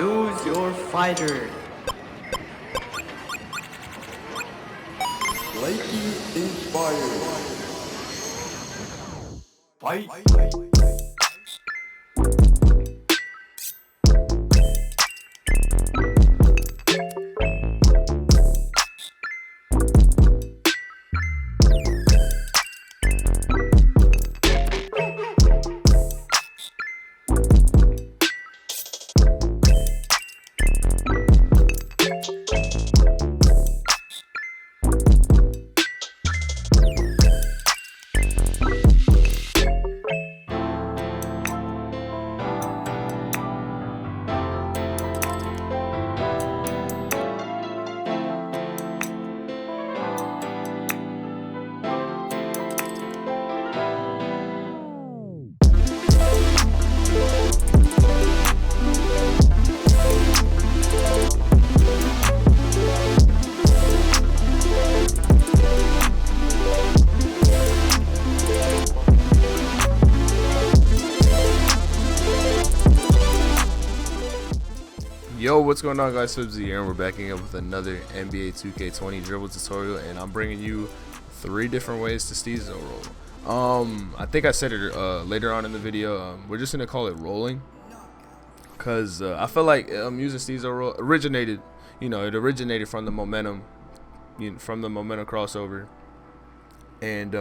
Choose your fighter. Liking inspired. Fight. Yo, what's going on, guys? Sigs here, and we're backing up with another NBA2K20 dribble tutorial, and I'm bringing you 3 different ways to Steezo roll. I think I said it later on in the video. We're just gonna call it rolling, cause I feel like using Steezo roll originated from the momentum, from the momentum crossover, and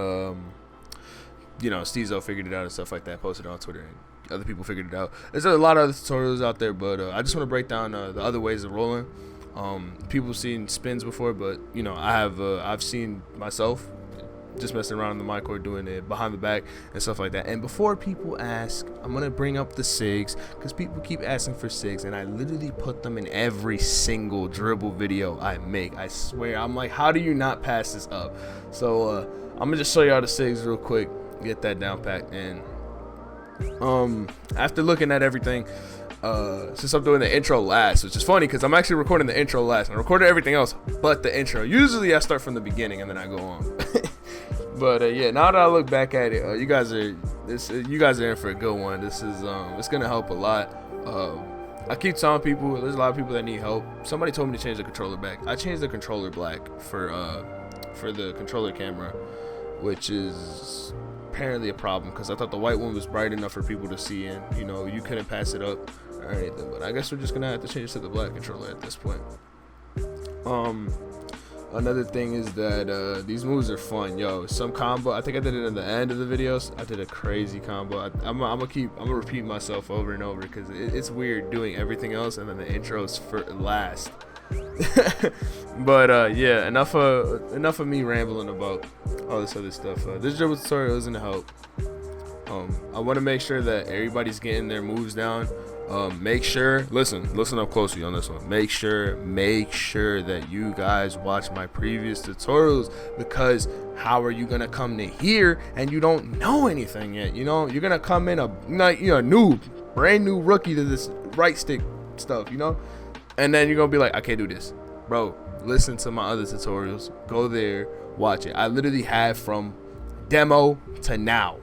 Steezo figured it out and stuff like that. Posted it on Twitter. And other people figured it out. There's a lot of other tutorials out there, but I just want to break down the other ways of rolling. People seen spins before, but I've seen myself just messing around in the my court doing it behind the back and stuff like that. And before people ask, I'm gonna bring up the Sigs, because people keep asking for Sigs, and I literally put them in every single dribble video I make. I swear, I'm like, how do you not pass this up? So I'm gonna just show y'all the Sigs real quick, get that down packed. And after looking at everything, since I'm doing the intro last, which is funny because I'm actually recording the intro last. I recorded everything else but the intro. Usually I start from the beginning and then I go on. But yeah, now that I look back at it, you guys are in for a good one. This is it's gonna help a lot. I keep telling people there's a lot of people that need help. Somebody told me to change the controller back. I changed the controller black for the controller camera, which is apparently a problem because I thought the white one was bright enough for people to see, and you couldn't pass it up or anything. But I guess we're just gonna have to change it to the black controller at this point. Another thing is that these moves are fun. Yo, some combo, I think I did it in the end of the videos. I did a crazy combo. I'm gonna repeat myself over and over because it's weird doing everything else and then the intros for last. But yeah, enough of me rambling about all this other stuff. This dribble tutorial isn't to help. I want to make sure that everybody's getting their moves down. Make sure, listen up closely on this one. Make sure that you guys watch my previous tutorials, because how are you gonna come to here and you don't know anything yet? You're gonna come in a noob, brand new rookie to this right stick stuff, and then you're gonna be like, I can't do this, bro. Listen to my other tutorials. Go there, watch it. I literally have from demo to now.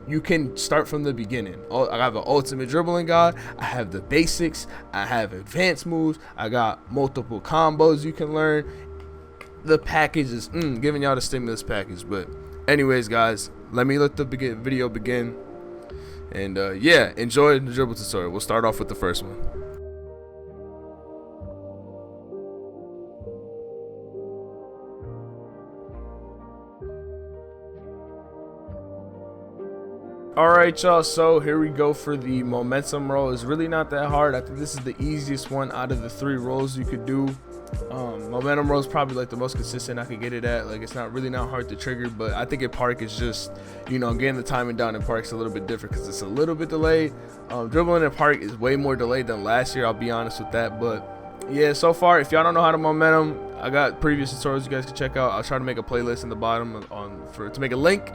You can start from the beginning. I have an ultimate dribbling guide. I have the basics. I have advanced moves. I got multiple combos you can learn. The package is giving y'all the stimulus package. But anyways, guys, let me let the video begin. And yeah, enjoy the dribble tutorial. We'll start off with the first one. Alright, y'all, so here we go for the momentum roll. It's really not that hard. I think this is the easiest one out of the 3 rolls you could do. Momentum roll is probably like the most consistent I could get it at. Like, it's not hard to trigger, but I think at park is just, getting the timing down in park's a little bit different because it's a little bit delayed. Dribbling in park is way more delayed than last year, I'll be honest with that. But yeah, so far, if y'all don't know how to momentum, I got previous tutorials you guys can check out. I'll try to make a playlist in the bottom to make a link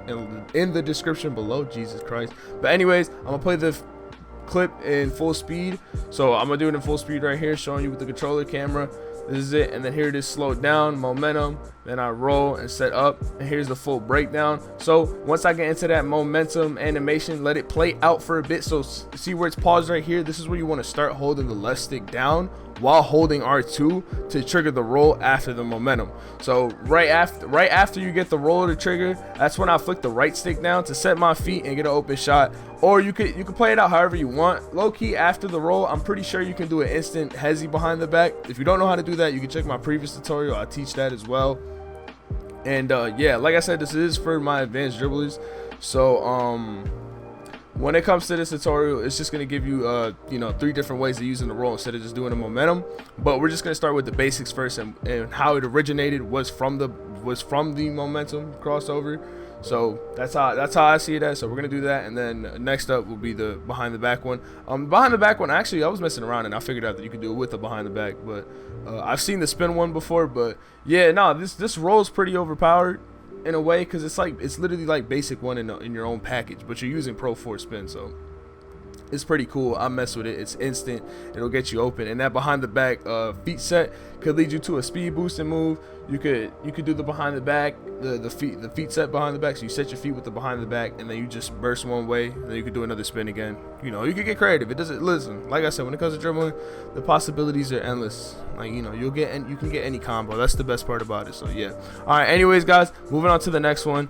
in the description below. Jesus Christ. But anyways, I'm gonna play the clip in full speed. So I'm gonna do it in full speed right here, showing you with the controller camera. This is it. And then here it is slowed down, momentum. Then I roll and set up. And here's the full breakdown. So once I get into that momentum animation, let it play out for a bit. So see where it's paused right here? This is where you want to start holding the left stick down while holding R2 to trigger the roll after the momentum. So right after you get the roll to trigger, that's when I flick the right stick down to set my feet and get an open shot. Or you could play it out however you want. Low key after the roll, I'm pretty sure you can do an instant hezzy behind the back. If you don't know how to do that, you can check my previous tutorial. I teach that as well. And yeah, like I said, this is for my advanced dribblers. So when it comes to this tutorial, it's just going to give you you know, 3 different ways of using the roll instead of just doing a momentum. But we're just going to start with the basics first, and how it originated was from the momentum crossover. So that's how I see it as. So we're gonna do that, and then next up will be the behind the back one. Behind the back one, actually I was messing around and I figured out that you could do it with the behind the back, but I've seen the spin one before. But yeah, no, this roll is pretty overpowered in a way, because it's literally like basic one in your own package, but you're using Pro 4 spin, so it's pretty cool. I mess with it. It's instant. It'll get you open. And that behind the back feet set could lead you to a speed boosting move. You could do the behind the back, the feet set behind the back. So you set your feet with the behind the back, and then you just burst one way, and then you could do another spin again. You know, you could get creative. It doesn't, listen, like I said, when it comes to dribbling, the possibilities are endless. Like, you know, you can get any combo. That's the best part about it. So yeah. All right. Anyways, guys, moving on to the next one.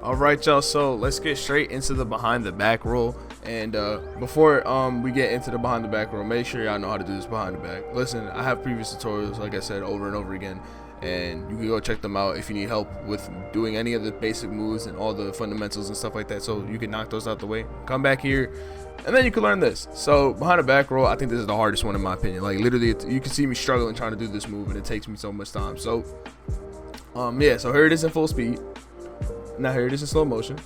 All right, y'all, so let's get straight into the behind the back roll. And before we get into the behind the back roll, make sure y'all know how to do this behind the back. Listen, I have previous tutorials, like I said, over and over again, and you can go check them out if you need help with doing any of the basic moves and all the fundamentals and stuff like that, so you can knock those out the way. Come back here, and then you can learn this. So behind the back roll, I think this is the hardest one in my opinion. Like, literally, you can see me struggling trying to do this move, and it takes me so much time. So yeah, so here it is in full speed. Now here it is in slow motion,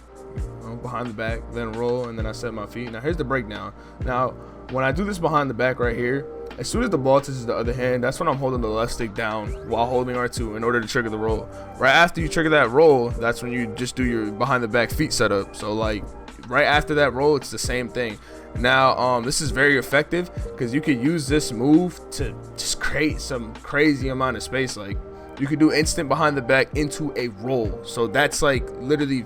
behind the back, then roll, and then I set my feet. Now here's the breakdown. Now when I do this behind the back right here, as soon as the ball touches the other hand, that's when I'm holding the left stick down while holding R2 in order to trigger the roll. Right after you trigger that roll, that's when you just do your behind the back feet setup. So like right after that roll, it's the same thing. Now this is very effective because you could use this move to just create some crazy amount of space. Like, you could do instant behind the back into a roll. So that's like literally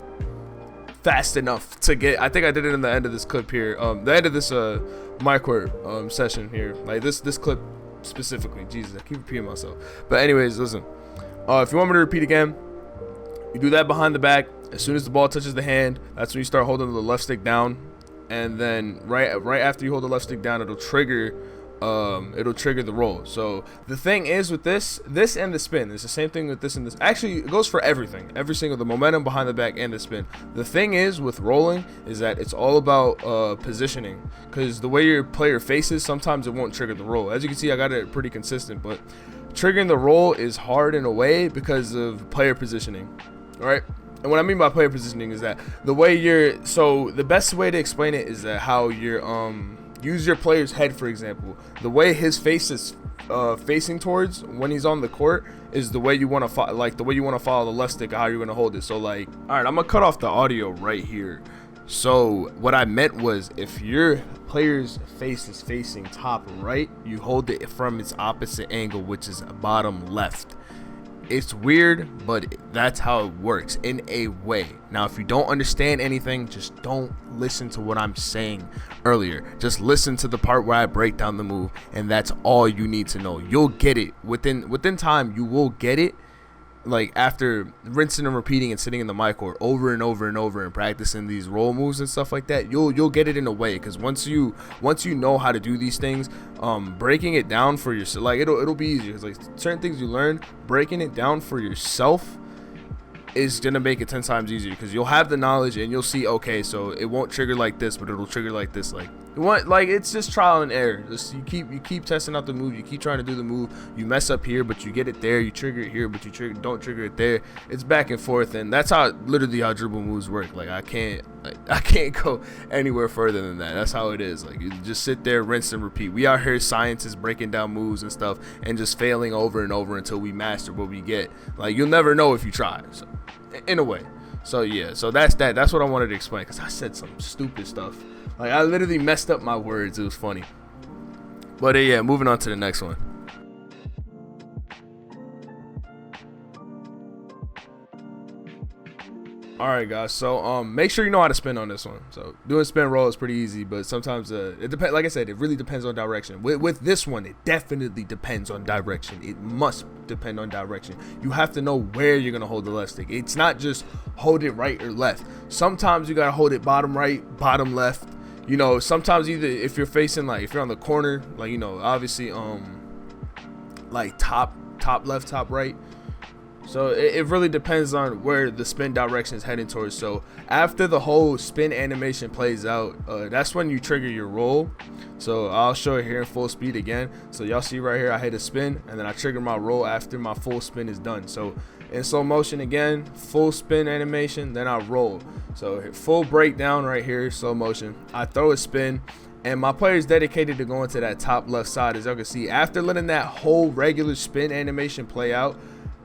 fast enough to get. I think I did it in the end of this clip here. The end of this micro session here. Like this clip specifically. Jesus, I keep repeating myself. But anyways, listen. If you want me to repeat again, you do that behind the back. As soon as the ball touches the hand, that's when you start holding the left stick down. And then right after you hold the left stick down, it'll trigger the roll. So the thing is with this and the spin, it's the same thing with this and this. Actually, it goes for everything, every single, the momentum behind the back and the spin. The thing is with rolling is that it's all about positioning, because the way your player faces, sometimes it won't trigger the roll. As you can see, I got it pretty consistent, but triggering the roll is hard in a way because of player positioning. All right. And what I mean by player positioning is that the way the best way to explain it is that how you're use your player's head, for example. The way his face is facing towards when he's on the court is the way you want to follow the left stick, how you're going to hold it. So like, all right, I'm going to cut off the audio right here. So what I meant was, if your player's face is facing top right, you hold it from its opposite angle, which is bottom left. It's weird, but that's how it works in a way. Now, if you don't understand anything, just don't listen to what I'm saying earlier. Just listen to the part where I break down the move, and that's all you need to know. You'll get it within time. You will get it. Like, after rinsing and repeating and sitting in the mic court over and over and over and practicing these roll moves and stuff like that, you'll get it in a way. Because once you know how to do these things, breaking it down for yourself, like it'll be easier. It's like certain things you learn, breaking it down for yourself is gonna make it 10 times easier, because you'll have the knowledge and you'll see, okay, so it won't trigger like this, but it'll trigger like this. Like it's just trial and error. Just you keep testing out the move, you keep trying to do the move, you mess up here but you get it there, you trigger it here but you don't trigger it there. It's back and forth, and that's literally how dribble moves work. Like I can't go anywhere further than that. That's how it is. Like, you just sit there, rinse and repeat. We out here scientists breaking down moves and stuff and just failing over and over until we master what we get. Like, you'll never know if you try. So, in a way. So yeah, so that's what I wanted to explain, because I said some stupid stuff Like, I literally messed up my words. It was funny. But yeah, moving on to the next one. Alright guys, so make sure you know how to spin on this one. So doing spin roll is pretty easy, but sometimes it depends. Like I said, it really depends on direction. With this one, it definitely depends on direction. It must depend on direction. You have to know where you're gonna hold the left stick. It's not just hold it right or left. Sometimes you gotta hold it bottom right, bottom left. You know, sometimes either if you're facing, like, if you're on the corner, like, you know, obviously like top left, top right. So it really depends on where the spin direction is heading towards. So after the whole spin animation plays out, that's when you trigger your roll. So I'll show it here in full speed again. So y'all see right here, I hit a spin and then I trigger my roll after my full spin is done. So in slow motion again, full spin animation, then I roll. So full breakdown right here, slow motion. I throw a spin. And my player is dedicated to going to that top left side. As y'all can see, after letting that whole regular spin animation play out,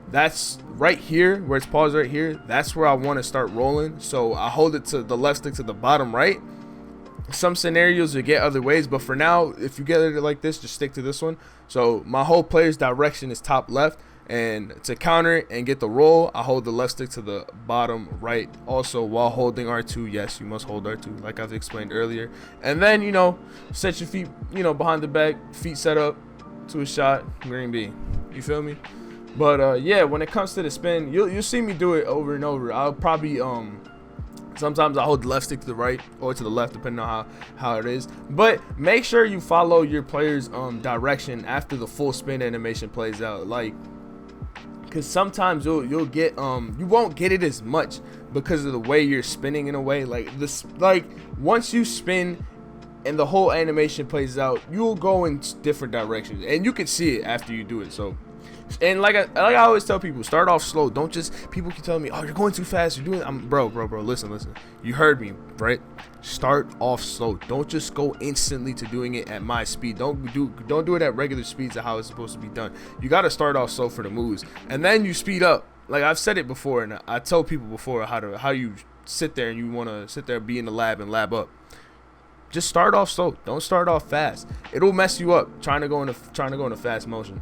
that's right here where it's paused right here. That's where I want to start rolling. So I hold it to the left stick to the bottom right. Some scenarios you get other ways, but for now, if you get it like this, just stick to this one. So my whole player's direction is top left, and to counter it and get the roll, I hold the left stick to the bottom right. Also, while holding R2, yes, you must hold R2 like I've explained earlier. And then, you know, set your feet, you know, behind the back, feet set up to a shot, green B. You feel me? But yeah, when it comes to the spin, you'll see me do it over and over. I'll probably sometimes I hold the left stick to the right or to the left, depending on how it is. But make sure you follow your player's direction after the full spin animation plays out. Like, because sometimes you'll get you won't get it as much because of the way you're spinning in a way. Like this, like once you spin and the whole animation plays out, you'll go in different directions, and you can see it after you do it. So. And like I always tell people, start off slow. Don't just, people keep telling me, oh, you're going too fast, you're doing, bro, listen, you heard me, right? Start off slow. Don't just go instantly to doing it at my speed. Don't do it at regular speeds of how it's supposed to be done. You got to start off slow for the moves, and then you speed up. Like I've said it before, and I tell people before how you sit there and you want to sit there, be in the lab and lab up. Just start off slow. Don't start off fast. It'll mess you up trying to go in a fast motion.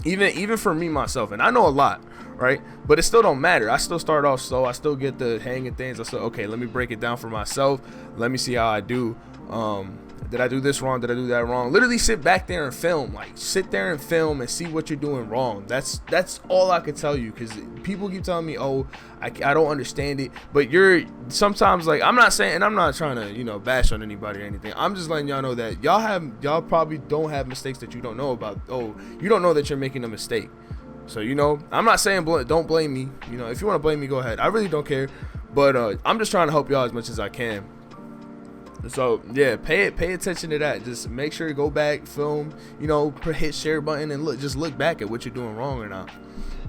Even for me myself, and I know a lot, right? But it still don't matter. I still start off slow. I still get the hang of things. I still, okay, let me break it down for myself. Let me see how I do. Did I do this wrong? Did I do that wrong? Literally sit back there and film. Like, sit there and film and see what you're doing wrong. That's all I can tell you, because people keep telling me, oh, I don't understand it. But you're sometimes, like, I'm not saying, and I'm not trying to, you know, bash on anybody or anything. I'm just letting y'all know that y'all probably don't have mistakes that you don't know about. Oh, you don't know that you're making a mistake. So, you know, I'm not saying don't blame me. You know, if you want to blame me, go ahead. I really don't care. But I'm just trying to help y'all as much as I can. So yeah, pay attention to that. Just make sure you go back, film, you know, hit share button, and look back at what you're doing wrong or not.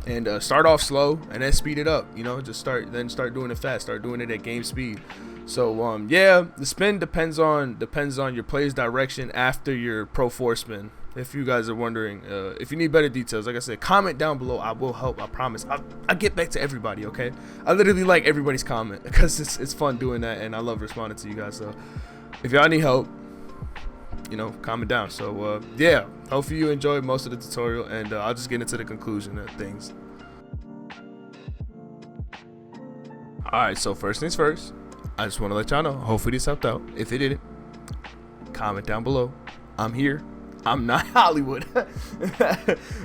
And start off slow and then speed it up. You know, just start doing it fast. Start doing it at game speed. So yeah, the spin depends on your player's direction after your Pro 4 spin. If you guys are wondering, if you need better details, like I said, comment down below. I will help. I promise. I'll get back to everybody. Okay, I literally like everybody's comment because it's fun doing that, and I love responding to you guys. So if y'all need help, you know, comment down. So yeah, hopefully you enjoyed most of the tutorial, and I'll just get into the conclusion of things. All right, so first things first, I just want to let y'all know, hopefully this helped out. If it didn't, comment down below. I'm here. I'm not Hollywood.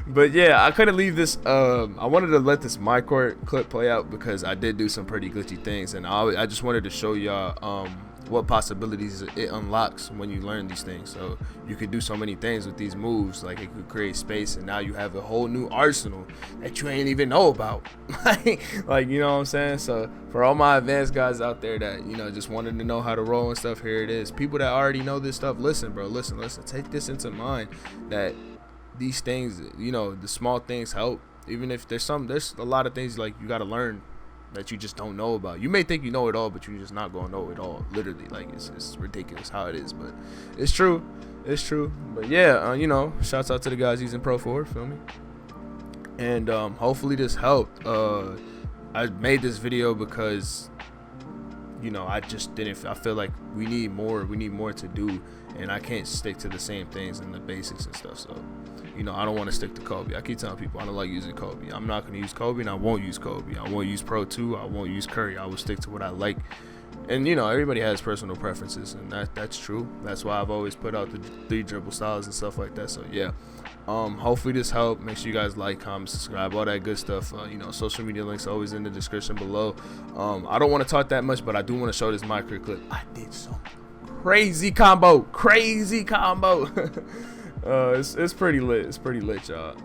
But yeah, I couldn't leave this. I wanted to let this my court clip play out because I did do some pretty glitchy things, and I just wanted to show y'all what possibilities it unlocks when you learn these things. So you could do so many things with these moves. Like, it could create space, and now you have a whole new arsenal that you ain't even know about. Like, you know what I'm saying? So for all my advanced guys out there that, you know, just wanted to know how to roll and stuff, here it is. People that already know this stuff, listen, bro, listen, take this into mind, that these things, you know, the small things help. Even if there's a lot of things like you got to learn that you just don't know about. You may think you know it all, but you're just not gonna know it all. Literally, like, it's ridiculous how it is, but it's true. But yeah, you know, shouts out to the guys using Pro 4, feel me? And hopefully this helped. I made this video because I just didn't. I feel like we need more to do, and I can't stick to the same things and the basics and stuff. So, I don't want to stick to Kobe. I keep telling people I don't like using Kobe. I'm not going to use Kobe, and I won't use Kobe. I won't use Pro 2. I won't use Curry. I will stick to what I like. And, everybody has personal preferences, and that's true. That's why I've always put out the 3 dribble styles and stuff like that. So, yeah. Hopefully this helped. Make sure you guys like, comment, subscribe, all that good stuff. Social media links are always in the description below. I don't want to talk that much, but I do want to show this micro clip. I did some crazy combo. It's pretty lit. It's pretty lit, y'all.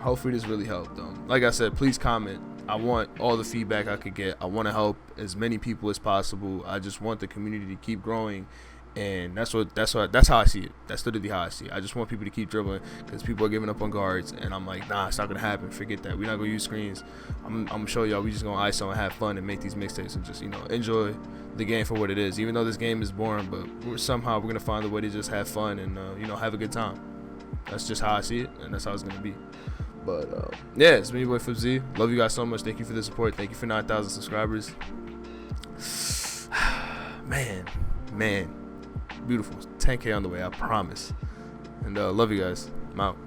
Hopefully this really helped. Like I said, please comment. I want all the feedback I could get. I want to help as many people as possible. I just want the community to keep growing, and that's how I see it. That's literally how I see it. I just want people to keep dribbling because people are giving up on guards, and I'm like, nah, it's not gonna happen. Forget that. We're not gonna use screens. I'm gonna show y'all. We just gonna ISO and have fun and make these mixtapes and just enjoy the game for what it is. Even though this game is boring, but we're gonna find a way to just have fun and have a good time. That's just how I see it, and that's how it's gonna be. But yeah, it's me, your boy Flip Z. Love you guys so much. Thank you for the support. Thank you for 9,000 subscribers. Man, beautiful. 10K on the way, I promise. And love you guys. I'm out.